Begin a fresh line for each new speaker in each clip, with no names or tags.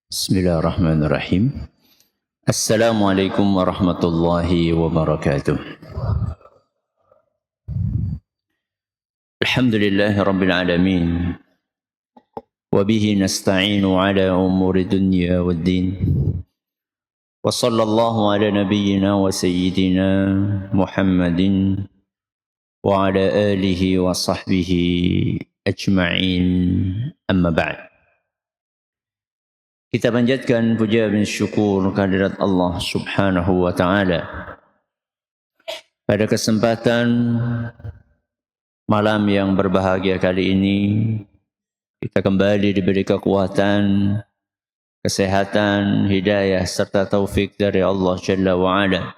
Bismillahirrahmanirrahim. Assalamualaikum warahmatullahi wabarakatuh. Alhamdulillahi rabbil alamin. Wa bihi nasta'inu ala umuri dunya waddin. Wa sallallahu ala nabiyyina wa sayyidina Muhammadin wa ala alihi wa sahbihi ajma'in. Amma ba'd. Kita panjatkan puja dan syukur kehadirat Allah Subhanahu wa taala. Pada kesempatan malam yang berbahagia kali ini, kita kembali diberi kekuatan, kesehatan, hidayah serta taufik dari Allah Jalla wa Ala,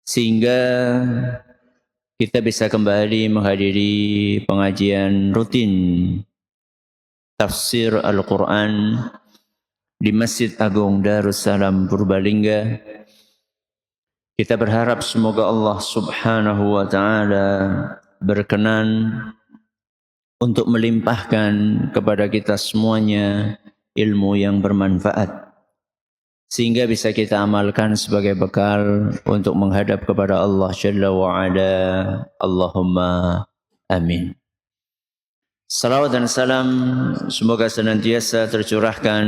sehingga kita bisa kembali menghadiri pengajian rutin tafsir Al-Quran di Masjid Agung Darussalam Purbalingga. Kita berharap semoga Allah Subhanahu wa taala berkenan untuk melimpahkan kepada kita semuanya ilmu yang bermanfaat, sehingga bisa kita amalkan sebagai bekal untuk menghadap kepada Allah Jalla wa Ala. Allahumma amin. Salawat dan salam semoga senantiasa tercurahkan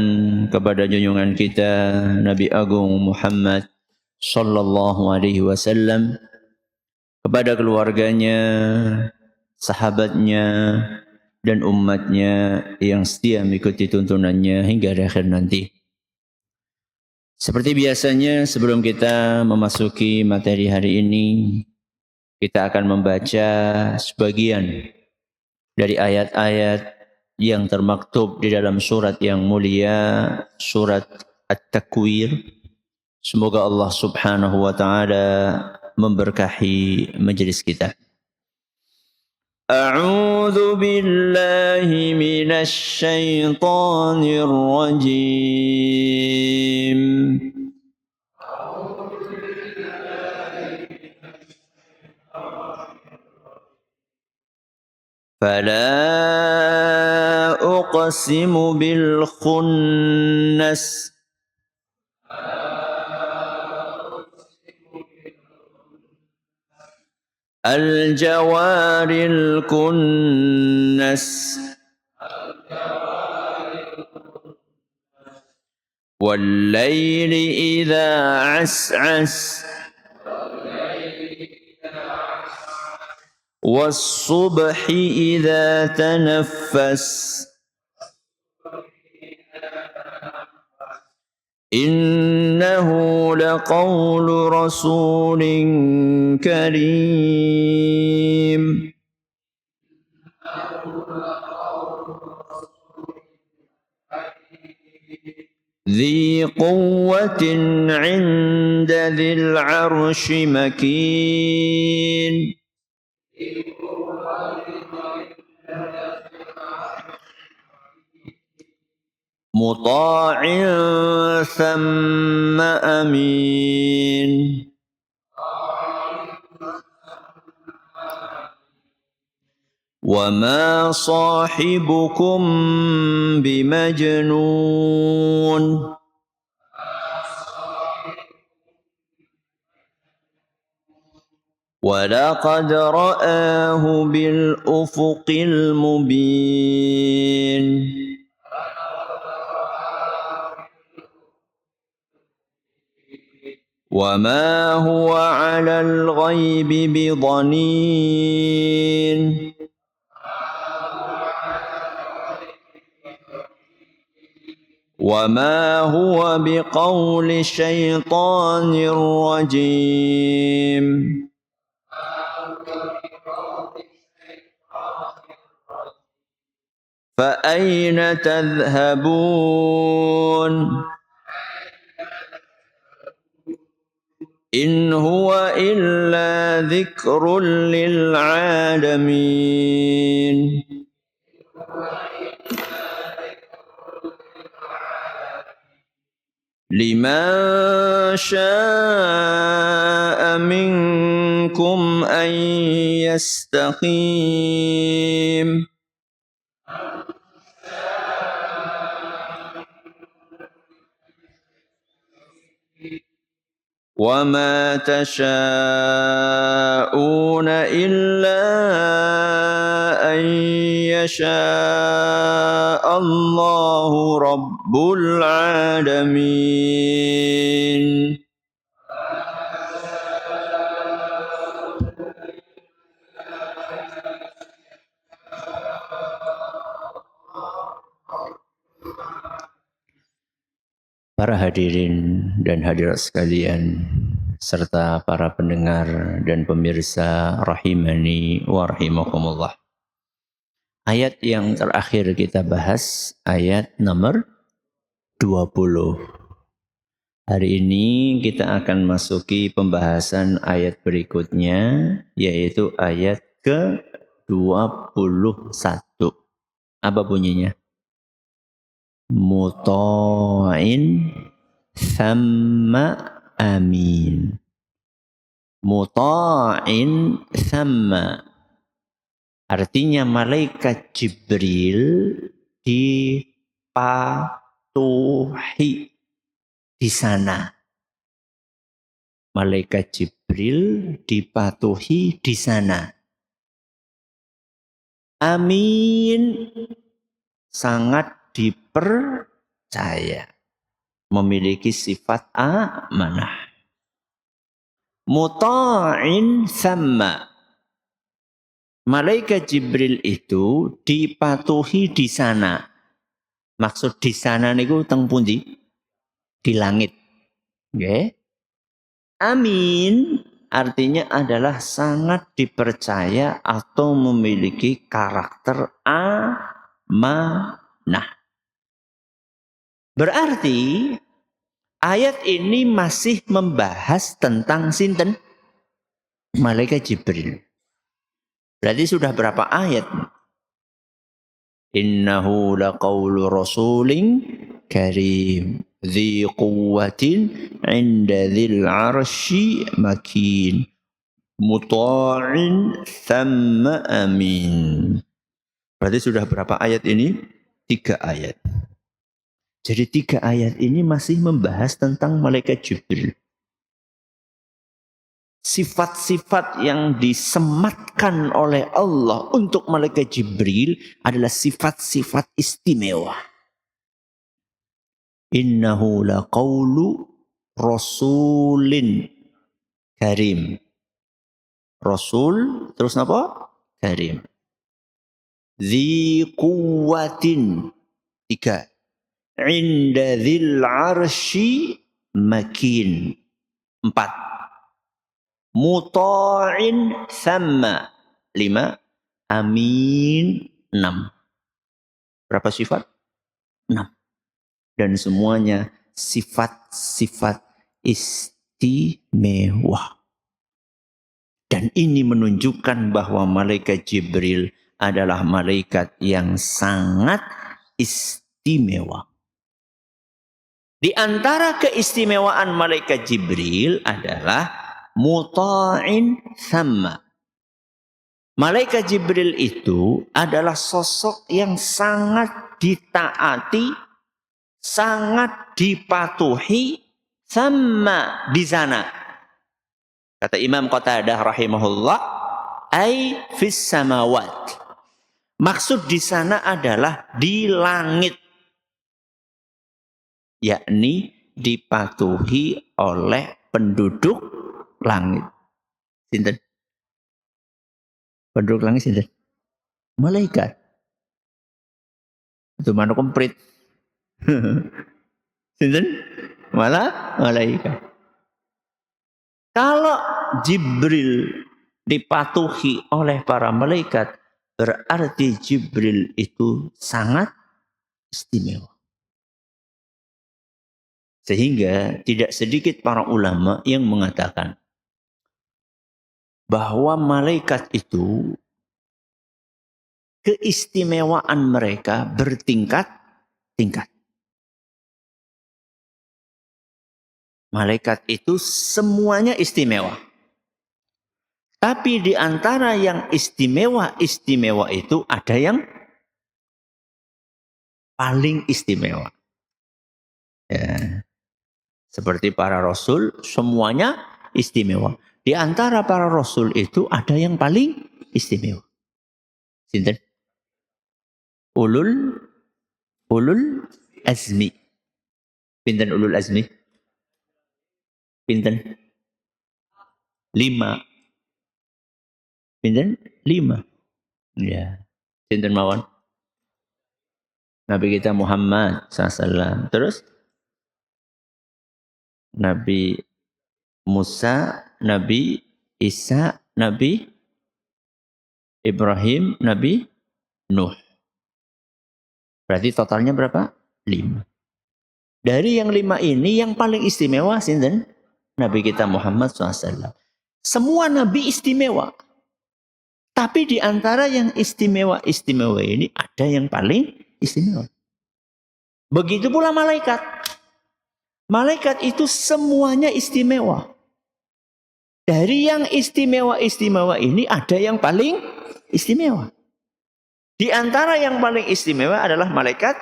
kepada junjungan kita Nabi Agung Muhammad sallallahu alaihi wasallam, kepada keluarganya, sahabatnya, dan umatnya yang setia mengikuti tuntunannya hingga akhir nanti. Seperti biasanya, sebelum kita memasuki materi hari ini, kita akan membaca sebagian dari ayat-ayat yang termaktub di dalam surat yang mulia, surat At-Takwir. Semoga Allah Subhanahu wa taala memberkahi majelis kita. A'udzu billahi minasy syaithanir rajim. فلا أقسم بالخنس الجوار الكنس والليل إذا عسعس والصبح إذا تنفس إنه لقول رسول كريم ذي قوة عند ذي العرش مكين مطاع ثم أمين وما صاحبكم بمجنون ولقد رآه بالأفق المبين وما هو على الغيب بضنين وما هو بقول شيطان رجيم فأين تذهبون إن هو إلا ذكر للعالمين لمن شاء منكم أن يستقيم وما تشاءون إلا أن يشاء الله رب العالمين. Para hadirin dan hadirat sekalian, serta para pendengar dan pemirsa rahimani wa rahimakumullah. Ayat yang terakhir kita bahas, ayat nomor 20. Hari ini kita akan masuki pembahasan ayat berikutnya, yaitu ayat ke-21. Apa bunyinya? Muta'in thamma amin. Muta'in thamma. Artinya malaikat Jibril dipatuhi di sana. Malaikat Jibril dipatuhi di sana. Amin. Sangat dipercaya, memiliki sifat amanah. Muta'in thamma. Malaikat Jibril itu dipatuhi di sana. Maksud di sana niku teng pundi? Di langit. Okay. Amin artinya adalah sangat dipercaya atau memiliki karakter amanah. Berarti ayat ini masih membahas tentang sinten? Malaikat Jibril. Berarti sudah berapa ayat? Innahu laqawlu rasulin karim dzi quwwatin 'inda dzil 'arsy makin muta'in thamma amin. Berarti sudah berapa ayat ini? 3 ayat. Jadi 3 ayat ini masih membahas tentang malaikat Jibril. Sifat-sifat yang disematkan oleh Allah untuk malaikat Jibril adalah sifat-sifat istimewa. Innahu laqawlu rasulin karim. Rasul terus apa? Karim. Dzi quwwatin. 3. Inda dzil arsy makin. 4. Muta'in thamma. 5. Amin. 6. Berapa sifat? 6. Dan semuanya sifat-sifat istimewa. Dan ini menunjukkan bahwa malaikat Jibril adalah malaikat yang sangat istimewa. Di antara keistimewaan malaikat Jibril adalah muta'in thamma. Malaikat Jibril itu adalah sosok yang sangat ditaati, sangat dipatuhi thamma di sana. Kata Imam Qatadah rahimahullah, ai fis samawat. Maksud di sana adalah di langit. Yakni dipatuhi oleh penduduk langit. Sinten? Penduduk langit sinten? Malaikat. Itu mana komplit. Sinten? Malaikat. Kalau Jibril dipatuhi oleh para malaikat, berarti Jibril itu sangat istimewa. Sehingga tidak sedikit para ulama yang mengatakan bahwa malaikat itu keistimewaan mereka bertingkat-tingkat. Malaikat itu semuanya istimewa. Tapi di antara yang istimewa itu ada yang paling istimewa. Ya. Seperti para rasul, semuanya istimewa. Di antara para rasul itu ada yang paling istimewa. Sinten? Ulul azmi. Pinten ulul azmi? Pinten? 5. Pinten? 5. Ya. Sinten mawon? Nabi kita Muhammad SAW. Terus? Nabi Musa, Nabi Isa, Nabi Ibrahim, Nabi Nuh. Berarti totalnya berapa? 5. Dari yang 5 ini yang paling istimewa sinten? Nabi kita Muhammad SAW. Semua Nabi istimewa. Tapi di antara yang istimewa-istimewa ini ada yang paling istimewa. Begitu pula malaikat. Malaikat itu semuanya istimewa. Dari yang istimewa-istimewa ini ada yang paling istimewa. Di antara yang paling istimewa adalah malaikat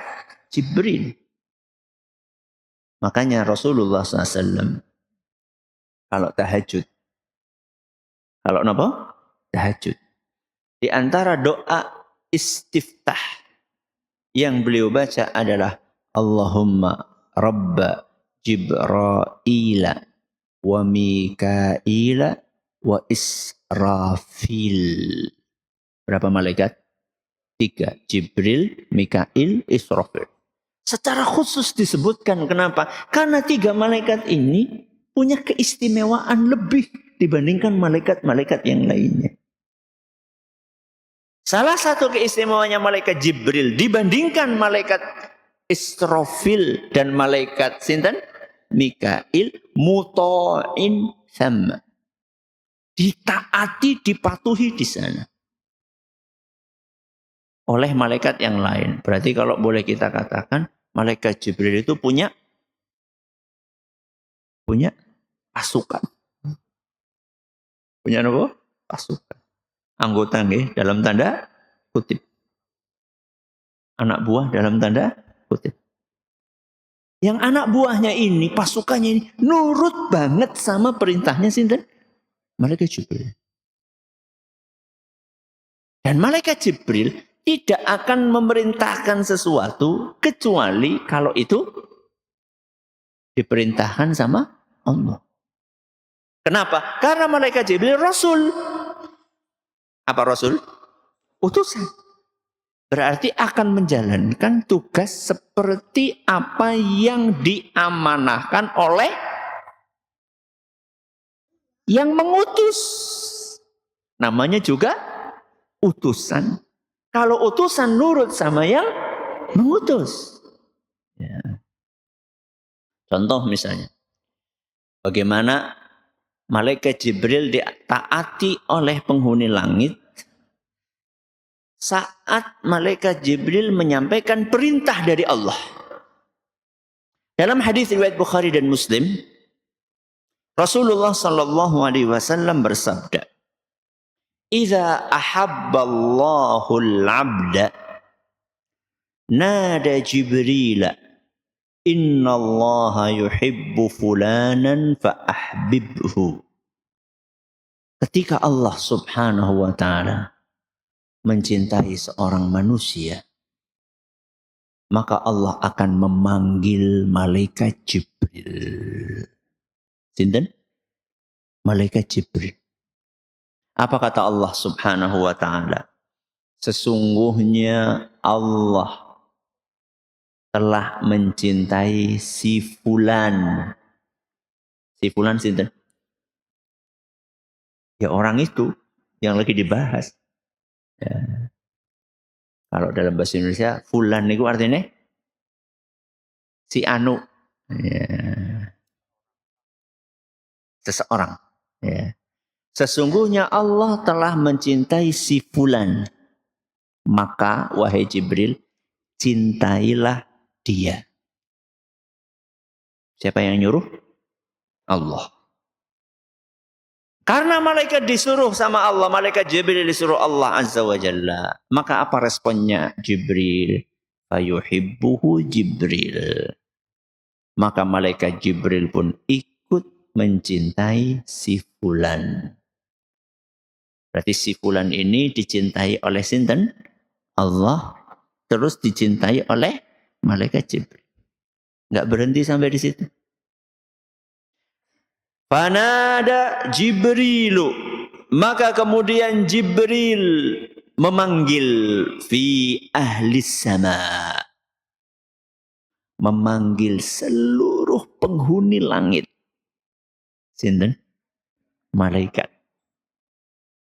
Jibril. Makanya Rasulullah SAW kalau tahajud. Kalau apa? Tahajud. Di antara doa istiftah yang beliau baca adalah Allahumma Rabba Jibra'ila wa Mikaila wa Israfil. Berapa malaikat? 3. Jibril, Mikail, Israfil. Secara khusus disebutkan. Kenapa? Karena 3 malaikat ini punya keistimewaan lebih dibandingkan malaikat-malaikat yang lainnya. Salah satu keistimewaannya malaikat Jibril dibandingkan malaikat Israfil dan malaikat sinten? Mikail, muta'in sama. Ditaati, dipatuhi di sana. Oleh malaikat yang lain. Berarti kalau boleh kita katakan, malaikat Jibril itu punya pasukan. Punya apa? Pasukan. Anggota nggih dalam tanda kutip. Anak buah dalam tanda kutip. Yang anak buahnya ini, pasukannya ini nurut banget sama perintahnya sinten? Malaikat Jibril. Dan malaikat Jibril tidak akan memerintahkan sesuatu kecuali kalau itu diperintahkan sama Allah. Kenapa? Karena malaikat Jibril Rasul. Apa Rasul? Utusan. Berarti akan menjalankan tugas seperti apa yang diamanahkan oleh yang mengutus. Namanya juga utusan. Kalau utusan nurut sama yang mengutus. Ya. Contoh misalnya. Bagaimana malaikat Jibril ditaati oleh penghuni langit saat malaikat Jibril menyampaikan perintah dari Allah. Dalam hadis riwayat Bukhari dan Muslim, Rasulullah sallallahu alaihi wasallam bersabda, "Idza ahabballahu al-'abda nada Jibril, innallaha yuhibbu fulanan fa ahbibhu." Ketika Allah Subhanahu wa taala mencintai seorang manusia, maka Allah akan memanggil malaikat Jibril. Sinten? Malaikat Jibril. Apa kata Allah Subhanahu wa taala? Sesungguhnya Allah telah mencintai si fulan. Si fulan sinten? Ya orang itu yang lagi dibahas. Ya. Kalau dalam bahasa Indonesia, fulan itu artinya si anu. Ya. Seseorang. Ya. Sesungguhnya Allah telah mencintai si fulan. Maka wahai Jibril, cintailah dia. Siapa yang nyuruh? Allah. Karena malaikat disuruh sama Allah, malaikat Jibril disuruh Allah Azza wa Jalla. Maka apa responnya Jibril? Fayuhibbuhu Jibril. Maka malaikat Jibril pun ikut mencintai si fulan. Berarti si fulan ini dicintai oleh sinten? Allah, terus dicintai oleh malaikat Jibril. Enggak berhenti sampai di situ. Fanada Jibrilu, maka kemudian Jibril memanggil fi ahli sama, memanggil seluruh penghuni langit. Sinten? Malaikat.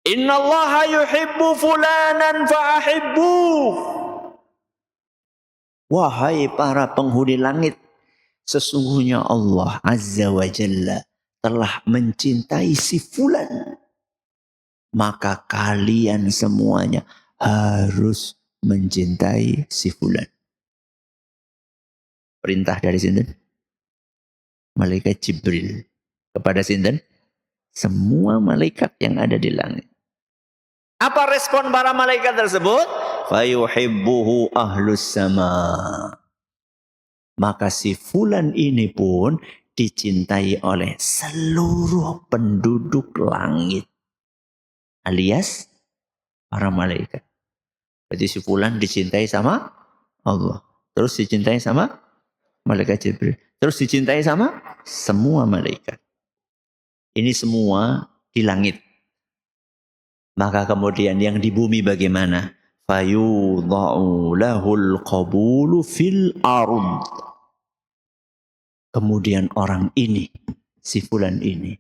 Innallaha yuhibbu fulanan fa'ahibbu. Wahai para penghuni langit, sesungguhnya Allah Azza wa Jalla telah mencintai si fulan. Maka kalian semuanya harus mencintai si fulan. Perintah dari sinten? Malaikat Jibril. Kepada sinten? Semua malaikat yang ada di langit. Apa respon para malaikat tersebut? Fayuhibbuhu ahlus sama. Maka si fulan ini pun dicintai oleh seluruh penduduk langit. Alias para malaikat. Berarti si fulan dicintai sama Allah. Terus dicintai sama malaikat Jibril. Terus dicintai sama semua malaikat. Ini semua di langit. Maka kemudian yang di bumi bagaimana? Fayudha'u lahul qabulu fil ard. Kemudian orang ini, si fulan ini,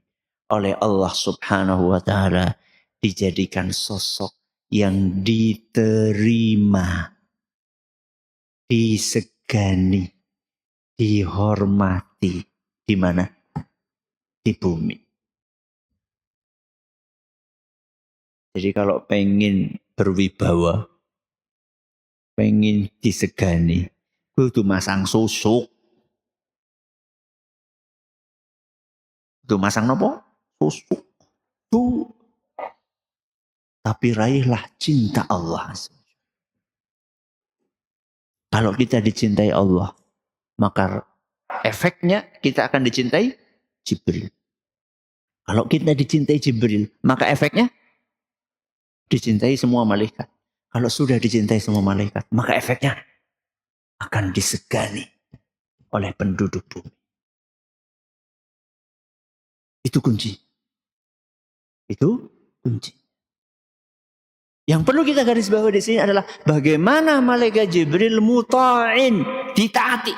oleh Allah subhanahu wa ta'ala dijadikan sosok yang diterima, disegani, dihormati. Di mana? Di bumi. Jadi kalau pengen berwibawa, pengen disegani, kudu masang susuk. Kudu masang nopo? Susuk. Tuh. Tapi raihlah cinta Allah. Kalau kita dicintai Allah, maka efeknya kita akan dicintai Jibril. Kalau kita dicintai Jibril, maka efeknya dicintai semua malaikat. Kalau sudah dicintai semua malaikat, maka efeknya akan disegani oleh penduduk bumi. Itu kunci. Itu kunci. Yang perlu kita garis bawahi di sini adalah bagaimana malaikat Jibril muta'in, ditaati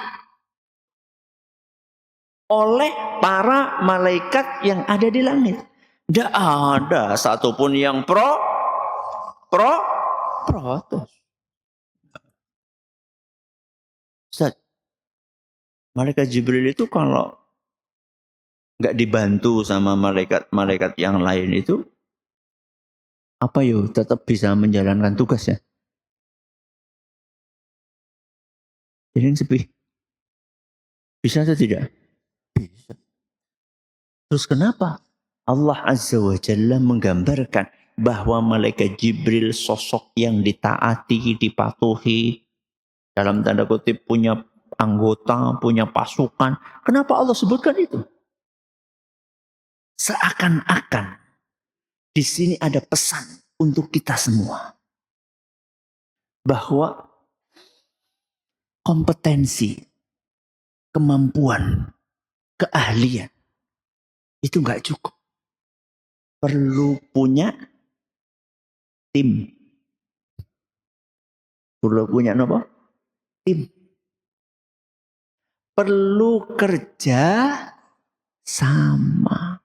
oleh para malaikat yang ada di langit. Tidak ada satupun yang protes. Ustaz, malaikat Jibril itu kalau nggak dibantu sama malaikat yang lain itu, apa yo tetap bisa menjalankan tugasnya. Jadi sepi. Bisa atau tidak? Bisa. Terus kenapa Allah Azza wa Jalla menggambarkan bahwa malaikat Jibril sosok yang ditaati, dipatuhi, dalam tanda kutip punya anggota, punya pasukan. Kenapa Allah sebutkan itu? Seakan-akan di sini ada pesan untuk kita semua. Bahwa kompetensi, kemampuan, keahlian itu enggak cukup. Perlu punya tim. Perlu punya apa? Tim. Perlu kerja sama.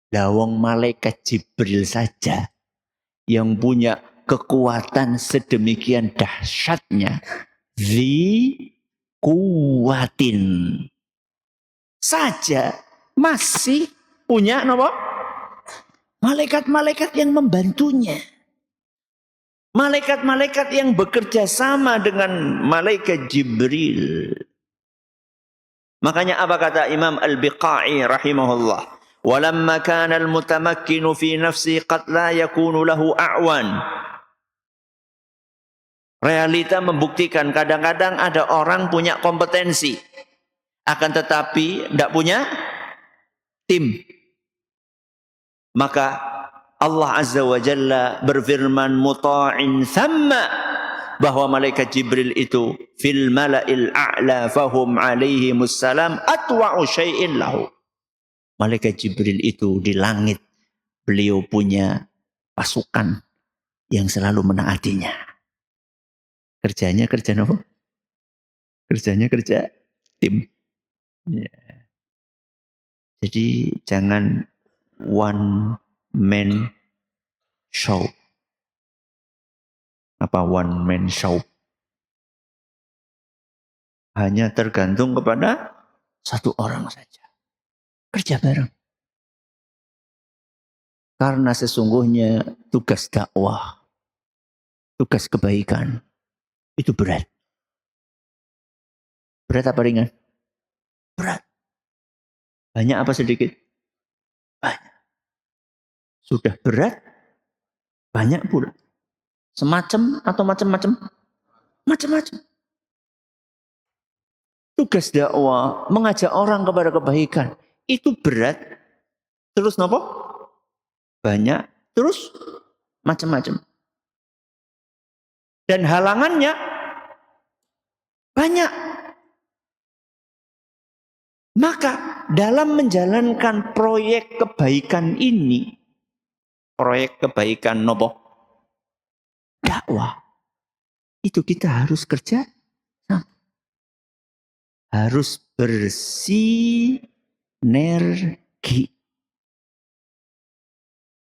Lawang malaikat Jibril saja yang punya kekuatan sedemikian dahsyatnya, kuwatin saja masih punya apa? Malaikat-malaikat yang membantunya. Malaikat-malaikat yang bekerja sama dengan malaikat Jibril. Makanya apa kata Imam Al-Biqai rahimahullah? Walamma kana al-mutamakkinu fi nafsi qad la yakunu lahu a'wan. Realita membuktikan kadang-kadang ada orang punya kompetensi. akan tetapi tidak punya tim. Maka Allah Azza wa Jalla berfirman muta'in thamma, bahwa malaikat Jibril itu fil mala'il a'la fahum alaihimus salam atwa'u syai'in lahu. Malaikat Jibril itu di langit, beliau punya pasukan yang selalu menaatinya. Kerjanya kerja apa? Kerjanya kerja tim. Ya. Jadi jangan one man show. Apa one man show? Hanya tergantung kepada satu orang saja. Kerja bareng. Karena sesungguhnya tugas dakwah, tugas kebaikan, itu berat. Berat apa ringan? Berat. Banyak apa sedikit? Banyak. Sudah berat, banyak pula. Semacam atau macam-macam? Macam-macam. Tugas dakwah, mengajak orang kepada kebaikan, itu berat. Terus nopo? Banyak. Terus macam-macam. Dan halangannya banyak. Maka dalam menjalankan proyek kebaikan ini, proyek kebaikan nopo? Dakwah. Itu kita harus kerja. Harus bersinergi.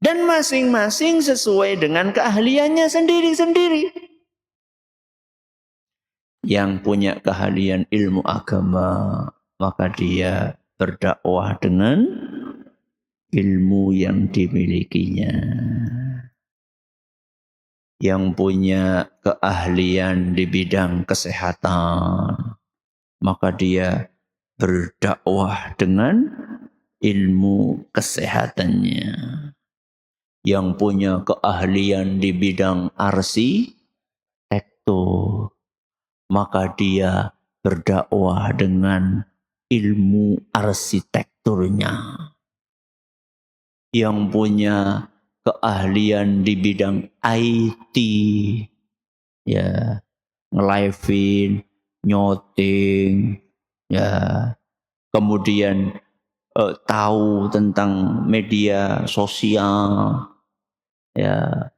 Dan masing-masing sesuai dengan keahliannya sendiri-sendiri. Yang punya keahlian ilmu agama, maka dia berdakwah dengan ilmu yang dimilikinya. Yang punya keahlian di bidang kesehatan, maka dia berdakwah dengan ilmu kesehatannya. Yang punya keahlian di bidang arsitektur, maka dia berdakwah dengan ilmu arsitekturnya. Yang punya keahlian di bidang IT, ya, nge-live-in, nyoting, ya, kemudian tahu tentang media sosial, ya,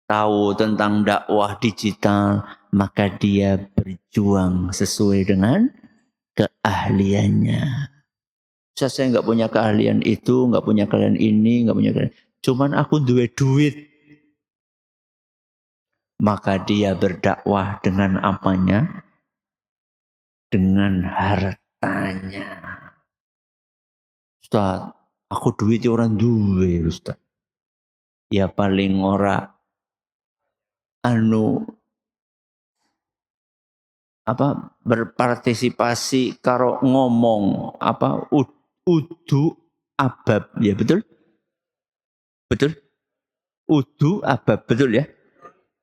tahu tentang dakwah digital, maka dia berjuang sesuai dengan keahliannya. Saya nggak punya keahlian itu, nggak punya keahlian ini, nggak punya keahlian. Cuman aku duit. Maka dia berdakwah dengan apanya? Dengan hartanya. Ustaz, aku duit orang duwe, Ustaz. Ya paling ora berpartisipasi karo ngomong udu abab, ya betul? Betul? Udu abab, betul ya?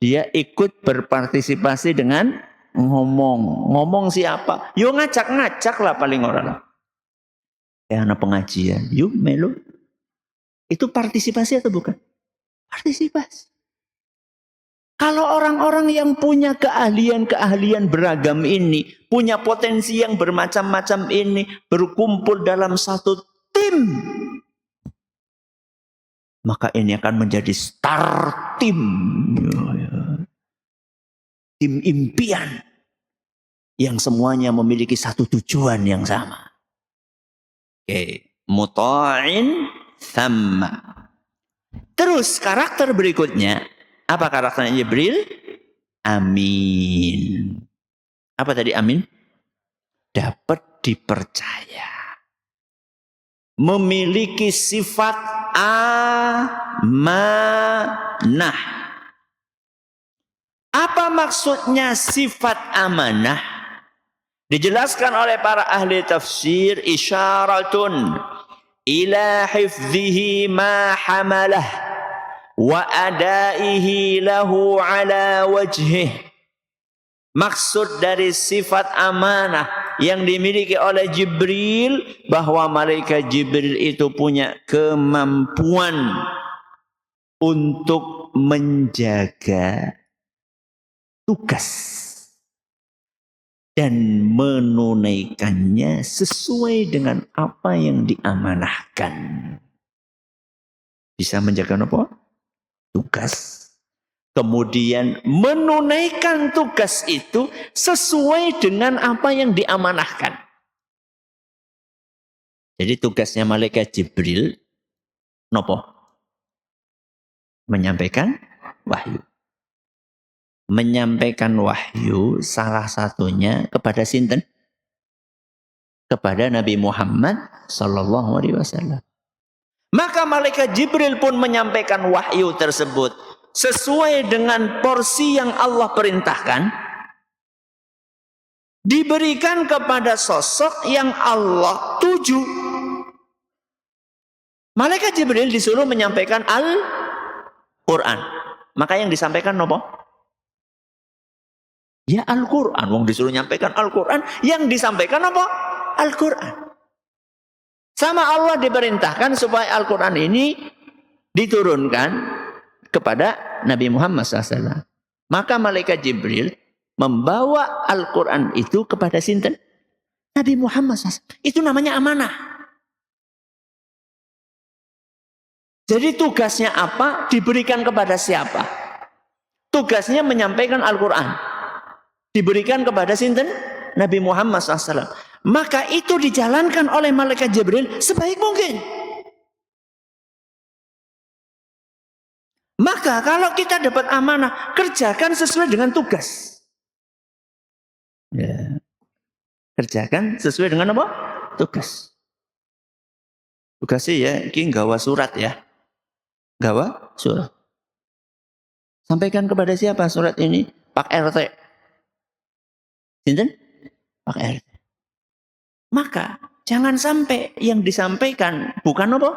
Dia ikut berpartisipasi dengan ngomong. Ngomong siapa? Yo ngajak lah paling orang. Ya anak pengajian, yuk melu. Itu partisipasi atau bukan? Partisipasi. Kalau orang-orang yang punya keahlian beragam ini, punya potensi yang bermacam-macam ini, berkumpul dalam satu tim, maka ini akan menjadi star tim. Tim impian. Yang semuanya memiliki satu tujuan yang sama. Oke. Muta'in thamma. Terus karakter berikutnya. Apa karakternya Jibril? Amin. Apa tadi amin? Dapat dipercaya. Memiliki sifat amanah. Apa maksudnya sifat amanah? Dijelaskan oleh para ahli tafsir, isyaratun ila hifdhihi ma hamalah wa adaihi lahu ala wajhih. Maksud dari sifat amanah yang dimiliki oleh Jibril, bahwa malaikat Jibril itu punya kemampuan untuk menjaga tugas dan menunaikannya sesuai dengan apa yang diamanahkan. Bisa menjaga apa? Tugas. Kemudian menunaikan tugas itu sesuai dengan apa yang diamanahkan. Jadi tugasnya malaikat Jibril nopo? Menyampaikan wahyu. Menyampaikan wahyu salah satunya kepada sinten? Kepada Nabi Muhammad sallallahu alaihi wasallam. Maka malaikat Jibril pun menyampaikan wahyu tersebut sesuai dengan porsi yang Allah perintahkan, diberikan kepada sosok yang Allah tuju. Malaikat Jibril disuruh menyampaikan Al-Quran. Maka yang disampaikan apa? Ya Al-Quran. Wong disuruh menyampaikan Al-Quran, yang disampaikan apa? Al-Quran. Sama Allah diperintahkan supaya Al-Quran ini diturunkan kepada Nabi Muhammad SAW. Maka malaikat Jibril membawa Al-Quran itu kepada sinten? Nabi Muhammad SAW. Itu namanya amanah. Jadi tugasnya apa? Diberikan kepada siapa? Tugasnya menyampaikan Al-Quran. Diberikan kepada sinten? Nabi Muhammad SAW. Maka itu dijalankan oleh malaikat Jibril sebaik mungkin. Maka kalau kita dapat amanah, kerjakan sesuai dengan tugas. Ya. Kerjakan sesuai dengan apa? Tugas. Tugasnya ya, ini gawa surat ya. Gawa surat. Sampaikan kepada siapa surat ini? Pak RT. Sinten? Pak RT. Maka jangan sampai yang disampaikan bukan apa?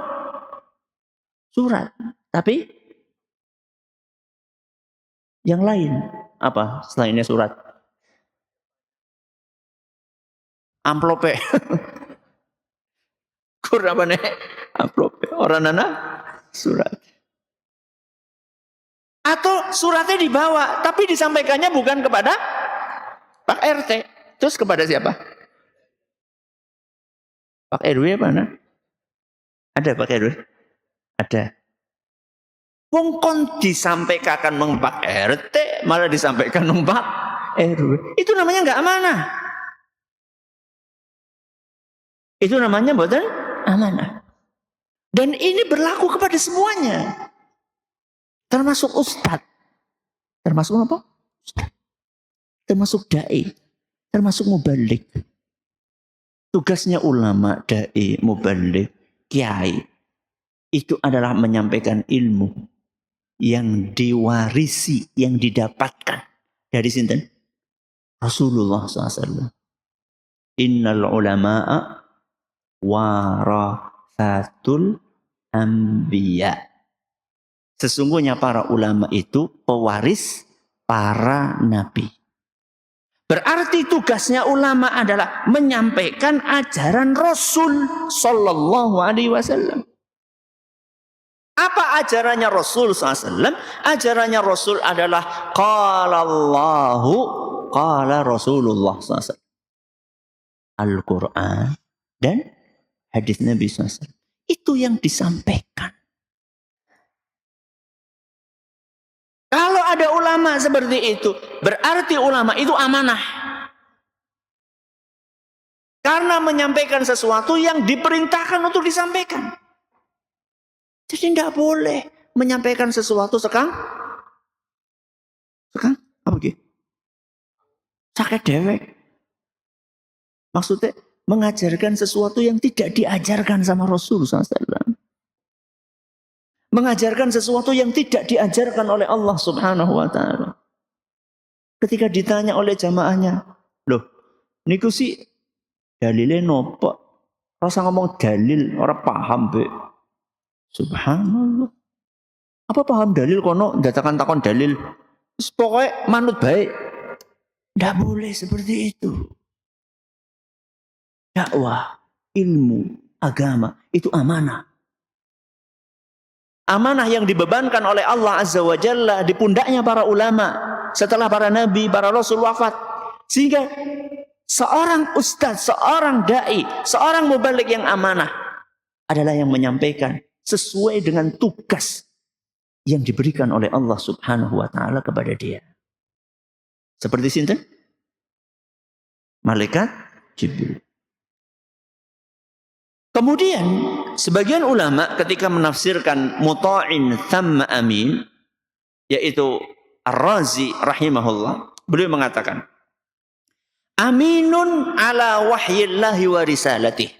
Surat. Tapi yang lain. Apa selainnya surat? Amplope. Kur apa nih? Amplope. Orang nana surat. Atau suratnya dibawa, tapi disampaikannya bukan kepada Pak RT. Terus kepada siapa? Pak RW mana? Ada Pak RW? Ada. Wong kon disampaikan meng Pak RT, malah disampaikan meng Pak RW. Itu namanya enggak amanah. Itu namanya betul amanah. Dan ini berlaku kepada semuanya. Termasuk ustadz. Termasuk apa? Ustadz. Termasuk dai. Termasuk mubalik. Tugasnya ulama, dai, mubalik, kiai. Itu adalah menyampaikan ilmu yang diwarisi, yang didapatkan dari sinten? Rasulullah SAW. Innal ulama'a warathatul anbiya. Sesungguhnya para ulama itu pewaris para nabi. Berarti tugasnya ulama adalah menyampaikan ajaran Rasul sallallahu alaihi wasallam. Apa ajarannya Rasul SAW? Ajarannya Rasul adalah qala Allahu qala Rasulullah SAW. Al-Quran dan hadis Nabi SAW. Itu yang disampaikan. Kalau ada ulama seperti itu, berarti ulama itu amanah. Karena menyampaikan sesuatu yang diperintahkan untuk disampaikan. Jadi tidak boleh menyampaikan sesuatu sekarang apa gitu? Sakit dewek. Maksudnya mengajarkan sesuatu yang tidak diajarkan sama Rasul SAW. Mengajarkan sesuatu yang tidak diajarkan oleh Allah Subhanahu wa taala. Ketika ditanya oleh jamaahnya, "Loh, niku sih dalile nopo?" Rasa ngomong dalil ora paham, Be. Subhanallah. Apa paham dalil kono datakan takon dalil. Pokoknya manut baik. Tidak boleh seperti itu. dakwah, ilmu, agama itu amanah. Amanah yang dibebankan oleh Allah Azza wa Jalla di pundaknya para ulama setelah para nabi, para rasul wafat. Sehingga seorang ustaz, seorang dai, seorang mubalik yang amanah adalah yang menyampaikan sesuai dengan tugas yang diberikan oleh Allah Subhanahu wa taala kepada dia. Seperti sinten? Malaikat Jibril. Kemudian sebagian ulama ketika menafsirkan muta'in thamma amin, yaitu Ar-Razi rahimahullah, beliau mengatakan aminun ala wahyillahi wa risalatih.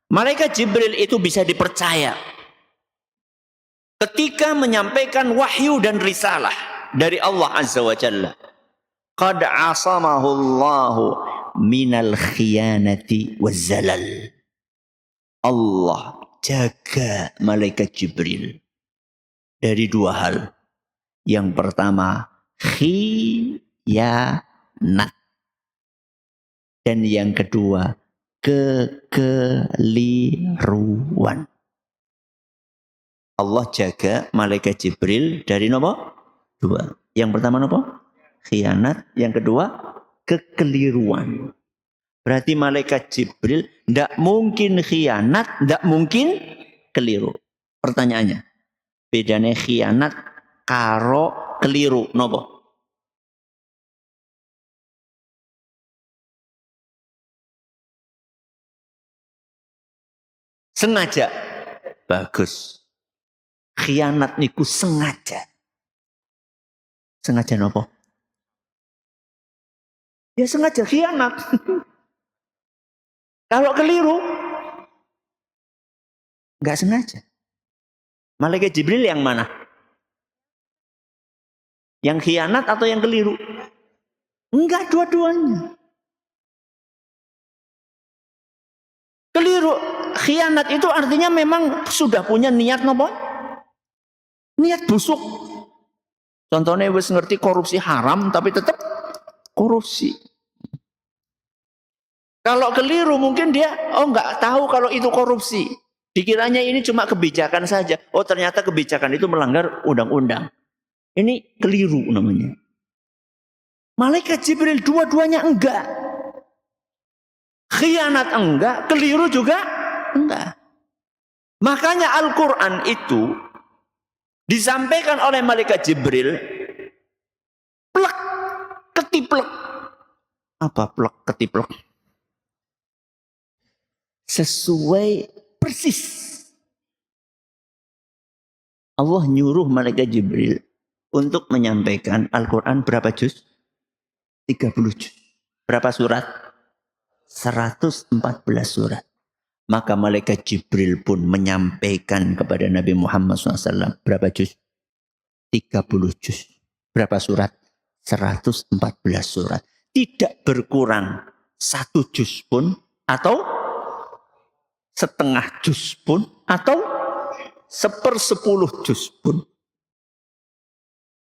Malaikat Jibril itu bisa dipercaya ketika menyampaikan wahyu dan risalah dari Allah Azza wa Jalla. Qad asamahu Allahu minal khiyanati waz zalal. Allah jaga malaikat Jibril dari dua hal. Yang pertama, khiyanat. Dan yang kedua, kekeliruan. Allah jaga malaikat Jibril dari nopo? Dua. Yang pertama nopo? Khianat. Yang kedua, kekeliruan. Berarti malaikat Jibril tidak mungkin khianat, tidak mungkin keliru. Pertanyaannya, bedanya khianat karo keliru nopo? Sengaja. Bagus. Khianat niku sengaja. Sengaja nopo? Ya sengaja khianat. Kalau keliru, nggak sengaja. Malaikat Jibril yang mana? Yang khianat atau yang keliru? Enggak, dua-duanya. Keliru, khianat itu artinya memang sudah punya niat nopo? Niat busuk. Contohnya wis ngerti korupsi haram tapi tetap korupsi. Kalau keliru mungkin dia nggak tahu kalau itu korupsi. Dikiranya ini cuma kebijakan saja. Oh ternyata kebijakan itu melanggar undang-undang. Ini keliru namanya. Malaikat Jibril dua-duanya enggak. Khianat enggak, keliru juga enggak. Makanya Al-Quran itu disampaikan oleh malaikat Jibril plek ketiplek. Apa plek ketiplek? Sesuai persis. Allah nyuruh malaikat Jibril untuk menyampaikan Al-Quran berapa juz? 30 juz. Berapa surat? 114 surat. Maka malaikat Jibril pun menyampaikan kepada Nabi Muhammad SAW berapa juz? 30 juz. Berapa surat? 114 surat. Tidak berkurang 1 juz pun atau setengah juz pun atau 1/10 juz pun.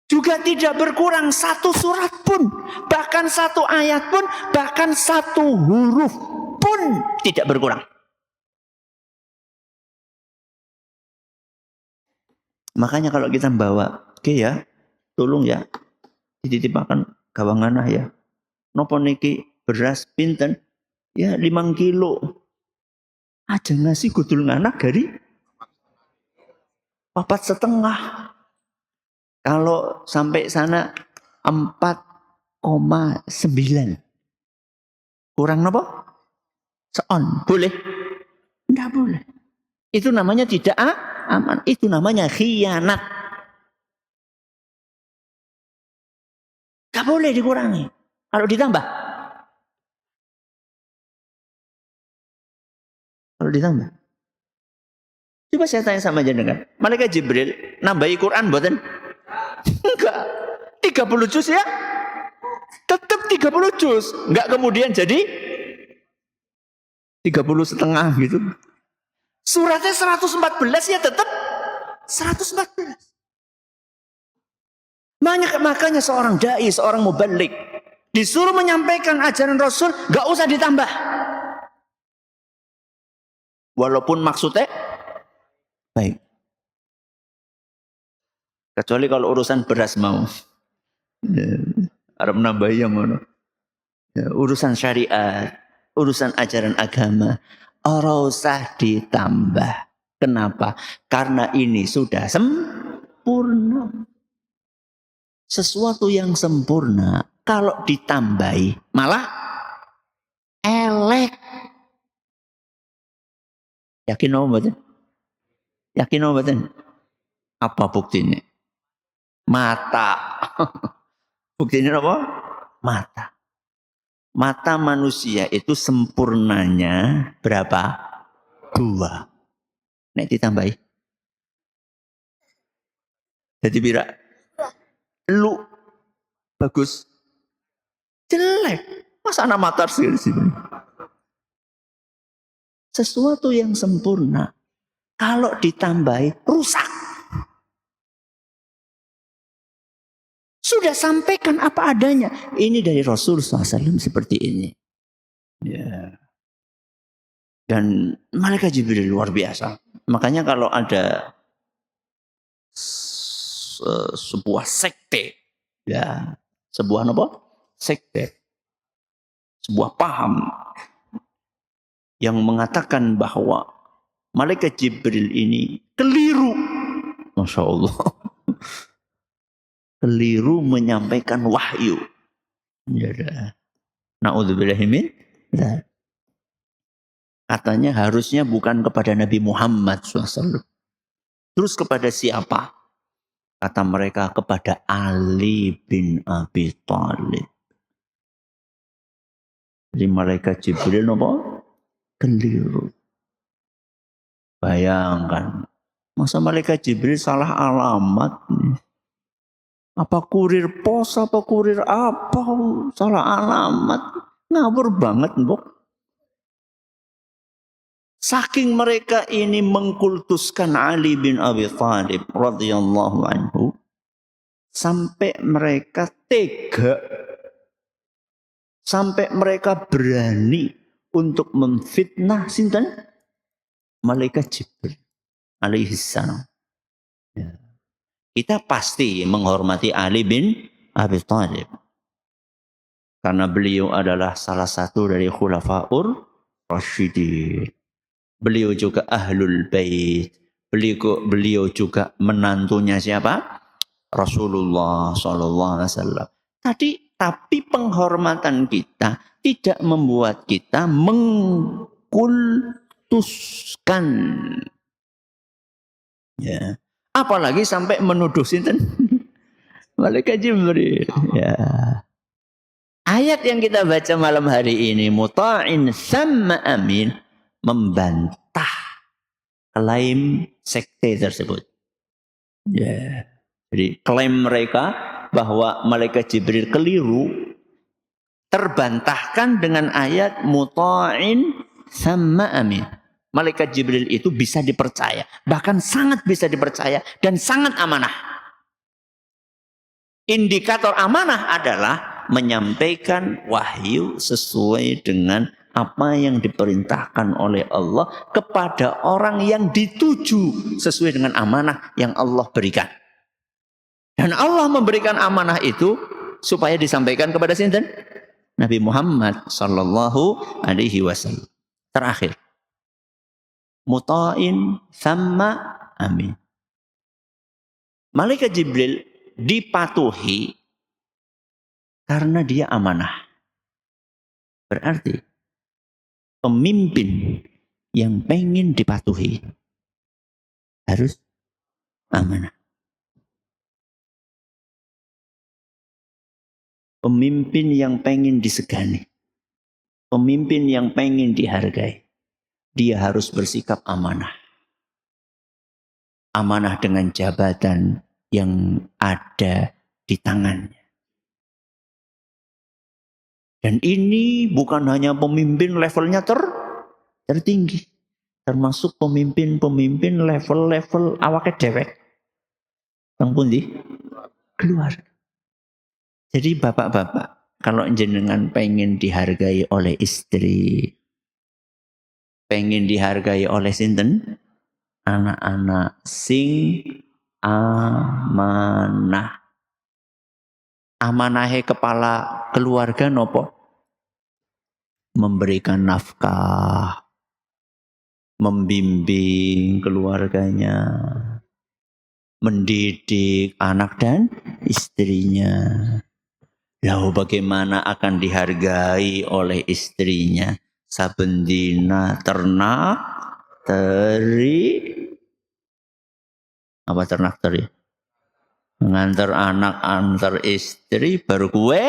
Juga tidak berkurang 1 surat pun, bahkan 1 ayat pun, bahkan 1 huruf pun tidak berkurang. Makanya kalau kita bawa, oke ya, tolong ya, dititipkan gawanganah ya. Nopo niki beras pinten? Ya 5 kilo. Aja ngasih gudul nganak dari 4,5. Kalau sampai sana 4,9. Kurang apa? Seon. Boleh? Enggak boleh. Itu namanya tidak aman. Itu namanya khianat. Enggak boleh dikurangi. Kalau ditambah. Kalau ditambah. Coba saya tanya sama jenengan. Malaikat Jibril nambahi Quran mboten? Enggak. 30 juz ya? Tetap 30 juz. Enggak kemudian jadi 30,5 gitu. Suratnya 114 ya tetap 114. Makanya seorang dai, seorang mubalik disuruh menyampaikan ajaran Rasul, enggak usah ditambah. Walaupun maksudnya baik. Kecuali kalau urusan beras mau. Ya, Arab nambahi yang mana? Ya, urusan syariat, urusan ajaran agama, ora usah ditambah. Kenapa? Karena ini sudah sempurna. Sesuatu yang sempurna, kalau ditambahi, malah elek. Yakin apa betul? Yakin apa betul? Apa buktinya? Mata. Buktinya apa? Mata. Mata manusia itu sempurnanya berapa? 2. Nek ditambahi. Jadi bira. Lu bagus. Jelek. Masa anak mata sih di sini? Sesuatu yang sempurna. Kalau ditambahi, rusak. Sudah sampaikan apa adanya. Ini dari Rasul SAW seperti ini. Ya. Dan malaikat Jibril luar biasa. Makanya kalau ada sebuah sekte, ya, sebuah apa? Sekte, sebuah paham yang mengatakan bahwa malaikat Jibril ini keliru, masya Allah, keliru menyampaikan wahyu. Ya, naudzubillahimin. Katanya harusnya bukan kepada Nabi Muhammad SAW. Terus kepada siapa? Kata mereka kepada Ali bin Abi Thalib. Jadi malaikat Jibril apa? Keliru. Bayangkan. Masa malaikat Jibril salah alamat? Apa kurir pos, apa kurir apa? Salah alamat. Ngawur banget, Mbok. Saking mereka ini mengkultuskan Ali bin Abi Thalib radhiyallahu anhu, sampai mereka tega, sampai mereka berani untuk memfitnah sinten? Malaikat Jibril alaihi salam. Ya. Kita pasti menghormati Ali bin Abi Thalib karena beliau adalah salah satu dari khulafaur rasyidin. Beliau juga ahlul bait. Beliau juga menantunya siapa? Rasulullah sallallahu alaihi wasallam. Tapi penghormatan kita tidak membuat kita mengkultuskan. Ya. Apalagi sampai menuduh sinten? Malaikat Jibril. Ya. Ayat yang kita baca malam hari ini, muta'in thamma amin, membantah klaim sekte tersebut. Ya. Jadi klaim mereka bahwa malaikat Jibril keliru terbantahkan dengan ayat muta'in thamma amin. Malaikat Jibril itu bisa dipercaya, bahkan sangat bisa dipercaya dan sangat amanah. Indikator amanah adalah menyampaikan wahyu sesuai dengan apa yang diperintahkan oleh Allah kepada orang yang dituju sesuai dengan amanah yang Allah berikan. Dan Allah memberikan amanah itu supaya disampaikan kepada sinten? Nabi Muhammad sallallahu alaihi wasallam. Terakhir. Muta'in thamma amin. Malaikat Jibril dipatuhi karena dia amanah. Berarti pemimpin yang pengen dipatuhi harus amanah. Pemimpin yang pengen disegani, pemimpin yang pengen dihargai, dia harus bersikap amanah. Amanah dengan jabatan yang ada di tangannya. Dan ini bukan hanya pemimpin levelnya tertinggi. Termasuk pemimpin-pemimpin level-level awake dewek. Bang pundi? Keluar. Jadi bapak-bapak, kalau jenengan pengen dihargai oleh istri, pengen dihargai oleh sinten? Anak-anak sing amanah. Amanahe kepala keluarga nopo? Memberikan nafkah, membimbing keluarganya, mendidik anak dan istrinya. Lalu bagaimana akan dihargai oleh istrinya? Saben dina ternak teri apa ternak teri? Ngantar anak antar istri baru gue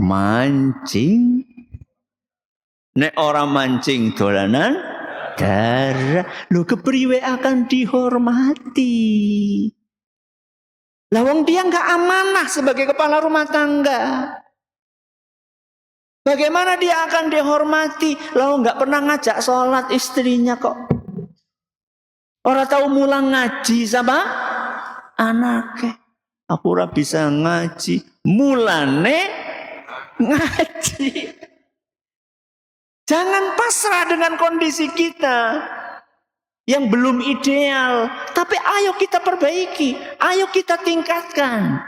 mancing. Nek orang mancing dolanan darah. Lu kepriwe akan dihormati. Lawang dia nggak amanah sebagai kepala rumah tangga. Bagaimana dia akan dihormati? Lawang nggak pernah ngajak sholat istrinya kok. Orang tahu mulang ngaji sama anaknya. Aku ora bisa ngaji, mulane ngaji. Jangan pasrah dengan kondisi kita yang belum ideal, tapi ayo kita perbaiki, ayo kita tingkatkan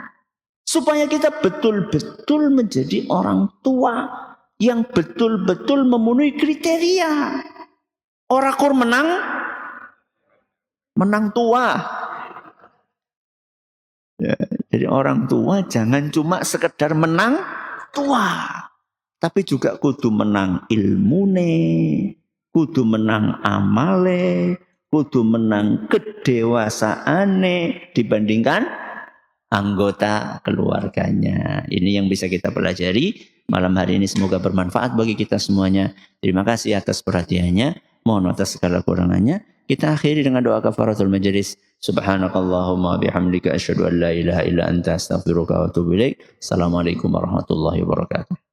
supaya kita betul-betul menjadi orang tua yang betul-betul memenuhi kriteria. Ora kur menang tua. Ya, jadi orang tua jangan cuma sekedar menang tua, tapi juga kudu menang ilmune, kudu menang amale, kudu menang kedewasaane dibandingkan anggota keluarganya. Ini yang bisa kita pelajari malam hari ini, semoga bermanfaat bagi kita semuanya. Terima kasih atas perhatiannya. Mohon atas segala kurangannya. Kita akhiri dengan doa kafaratul majelis. Subhanakallahumma bihamdika asyhadu an la ilaha illa anta astaghfiruka wa atubu ilaik. Assalamualaikum warahmatullahi wabarakatuh.